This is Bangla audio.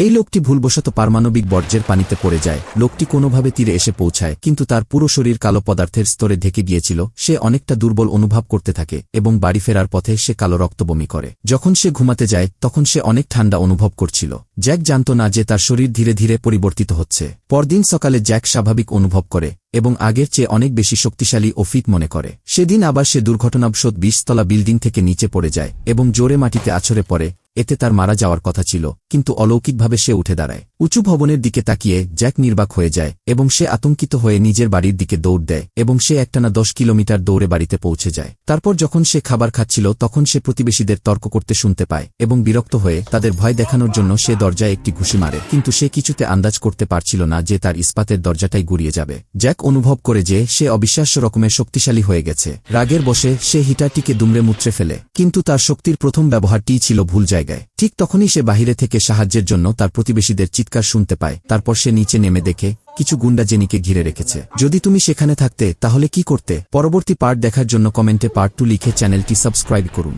এই লোকটি ভুলবশত পারমাণবিক বর্জ্যের পানিতে পড়ে যায়। লোকটি কোনোভাবে তীরে এসে পৌঁছায়, কিন্তু তার পুরো শরীর কালো পদার্থের স্তরে ঢেকে গিয়েছিল। সে অনেকটা দুর্বল অনুভব করতে থাকে এবং বাড়ি ফেরার পথে সে কালো রক্ত বমি করে। যখন সে ঘুমাতে যায় তখন সে অনেক ঠান্ডা অনুভব করছিল। জ্যাক জানত না যে তার শরীর ধীরে ধীরে পরিবর্তিত হচ্ছে। পরদিন সকালে জ্যাক স্বাভাবিক অনুভব করে এবং আগের চেয়ে অনেক বেশি শক্তিশালী ও ফিট মনে করে। সেদিন আবার সে দুর্ঘটনাবশত 20 তলা বিল্ডিং থেকে নিচে পড়ে যায় এবং জোরে মাটিতে আছড়ে পড়ে। এতে তার মারা যাওয়ার কথা ছিল, কিন্তু অলৌকিকভাবে সে উঠে দাঁড়ায়। উঁচু ভবনের দিকে তাকিয়ে জ্যাক নির্বাক হয়ে যায় এবং সে আতঙ্কিত হয়ে নিজের বাড়ির দিকে দৌড় দেয় এবং সে একটানা 10 কিলোমিটার দৌড়ে বাড়িতে পৌঁছে যায়। তারপর যখন সে খাবার খাচ্ছিল তখন সে প্রতিবেশীদের তর্ক করতে শুনতে পায় এবং বিরক্ত হয়ে তাদের ভয় দেখানোর জন্য সে দরজায় একটি ঘুষি মারে, কিন্তু সে কিছুতে আন্দাজ করতে পারছিল না যে তার ইস্পাতের দরজাটাই গুড়িয়ে যাবে। জ্যাক অনুভব করে যে সে অবিশ্বাস্য রকমের শক্তিশালী হয়ে গেছে। রাগের বশে সে হিটারটিকে দুমড়ে মুচড়ে ফেলে, কিন্তু তার শক্তির প্রথম ব্যবহারটিই ছিল ভুল জায়গায়। ঠিক তখনই সে বাহিরে থেকে সাহায্যের জন্য তার প্রতিবেশীদের চিৎকার শুনতে পায়। তারপর সে নিচে নেমে দেখে কিছু গুন্ডা জেনিকে ঘিরে রেখেছে। যদি তুমি সেখানে থাকতে তাহলে কি করতে? পরবর্তী পার্ট দেখার জন্য কমেন্টে পার্ট 2 লিখে চ্যানেলটি সাবস্ক্রাইব করুন।